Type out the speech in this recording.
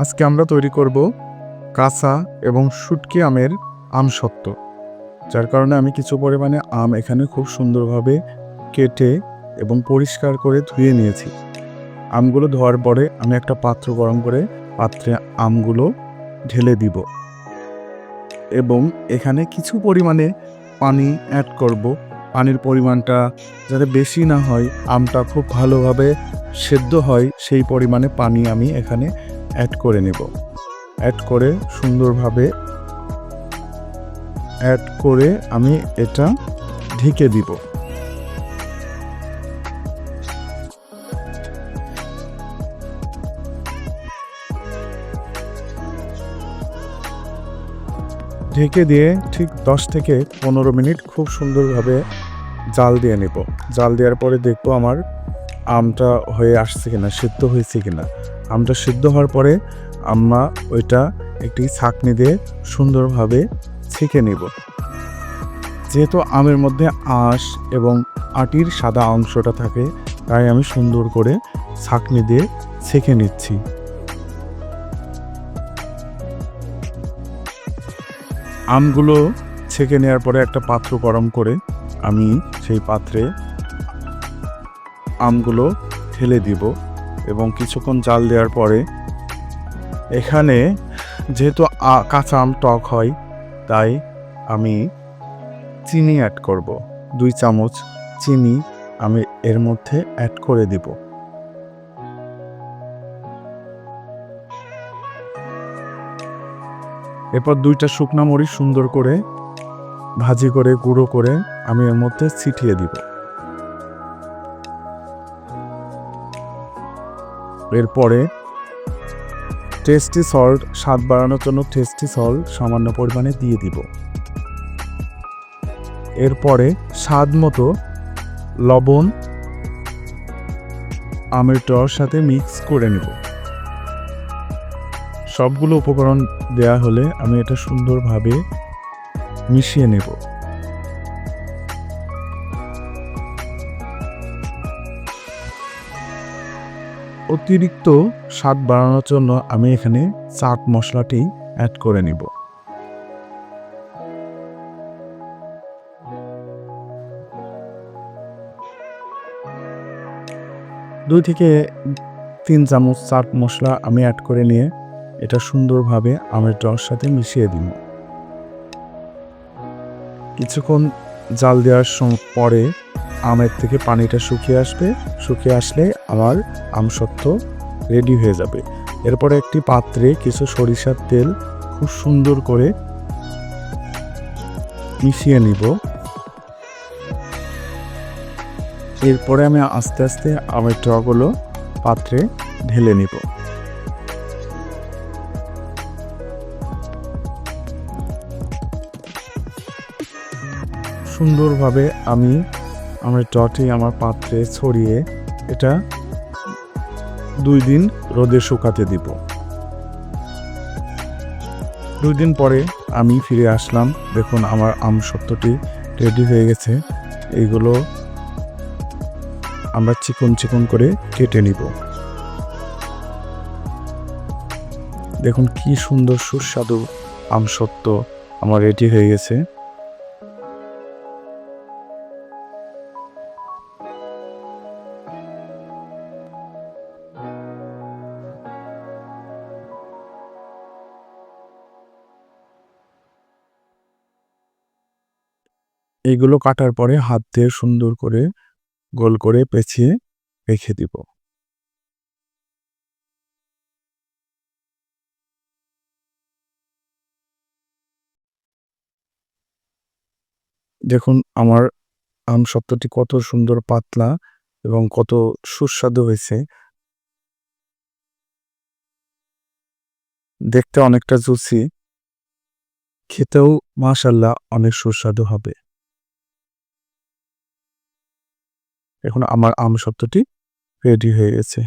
আজকে আমরা তৈরি করব কাঁচা এবং শুটকি আমের আমসত্ত্ব। যার কারণে আমি কিছু পরিমাণে আম এখানে খুব সুন্দরভাবে কেটে এবং পরিষ্কার করে ধুয়ে নিয়েছি। আমগুলো ধোয়ার পরে আমি একটা পাত্র গরম করে পাত্রে আমগুলো ঢেলে দিব এবং এখানে কিছু পরিমাণে পানি অ্যাড করব। পানির পরিমাণটা যাতে বেশি না হয়, আমটা খুব ভালোভাবে সেদ্ধ হয়, সেই পরিমাণে পানি আমি এখানে অ্যাড করে নেব। অ্যাড করে সুন্দরভাবে আমি এটা ঢেকে দিব। ঢেকে দিয়ে ঠিক 10 থেকে 15 মিনিট খুব সুন্দরভাবে জাল দিয়ে নেব। জাল দেওয়ার পরে দেখব আমার আমটা হয়ে আসছে কিনা, সিদ্ধ হয়েছে কিনা। আমটা সিদ্ধ হওয়ার পরে আমরা ওইটা একটি ছাঁকনি দিয়ে সুন্দরভাবে ছেঁকে নেব। যেহেতু আমের মধ্যে আঁশ এবং আটির সাদা অংশটা থাকে, তাই আমি সুন্দর করে ছাঁকনি দিয়ে ছেঁকে নিচ্ছি। আমগুলো ছেঁকে নেওয়ার পরে একটা পাত্র গরম করে আমি সেই পাত্রে আমগুলো ঢেলে দিব এবং কিছুক্ষণ জাল দেওয়ার পরে এখানে যেহেতু কাঁচা আম টক হয়, তাই আমি চিনি অ্যাড করব। 2 চামচ চিনি আমি এর মধ্যে অ্যাড করে দিব। এরপর 2টা শুকনা মরিচ সুন্দর করে ভাজি করে গুঁড়ো করে আমি এর মধ্যে ছিটিয়ে দিব। এরপরে টেস্টি সল্ট, স্বাদ বাড়ানোর জন্য টেস্টি সল্ট সামান্য পরিমাণে দিয়ে দিব। এরপরে স্বাদ মতো লবণ আমের টক সাথে মিক্স করে নেব। সবগুলো উপকরণ দেয়া হলে আমি এটা সুন্দরভাবে মিশিয়ে নেব। অতিরিক্ত স্বাদ বাড়ানোর জন্য আমি এখানে চাট মশলাটি অ্যাড করে নিব। দুই থেকে 3 চামচ চাট মশলা আমি অ্যাড করে নিয়ে এটা সুন্দরভাবে আমের টক সাথে মিশিয়ে দিব। কিছুক্ষণ জাল দেওয়ার পরে আমের থেকে পানিটা শুকিয়ে আসবে। শুকিয়ে আসলে আমার আমসত্ত্ব রেডি হয়ে যাবে। এরপরে একটি পাত্রে কিছু সরিষার তেল খুব সুন্দর করে মিশিয়ে নিব। এরপরে আমি আস্তে আস্তে আমের টকগুলো পাত্রে ঢেলে নিব। সুন্দরভাবে আমি আমের টকটি আমার পাত্রে ছড়িয়ে এটা 2 দিন রোদে শুকাতে দিব। 2 দিন পরে আমি ফিরে আসলাম। দেখুন আমার আমসত্ত্বটি রেডি হয়ে গেছে। এইগুলো আমরা চিকন চিকন করে কেটে নিব। দেখুন কি সুন্দর সুস্বাদু আমসত্ত্ব আমার রেডি হয়ে গেছে। এইগুলো কাটার পরে হাত দিয়ে সুন্দর করে গোল করে পেঁচিয়ে রেখে দিব। দেখুন আমার আমসত্ত্বটি কত সুন্দর পাতলা এবং কত সুস্বাদু হয়েছে। দেখতে অনেকটা জুসি, খেতেও মাশাআল্লাহ অনেক সুস্বাদু হবে। এখন আমার আমসত্ত্বটি রেডি হয়ে গেছে।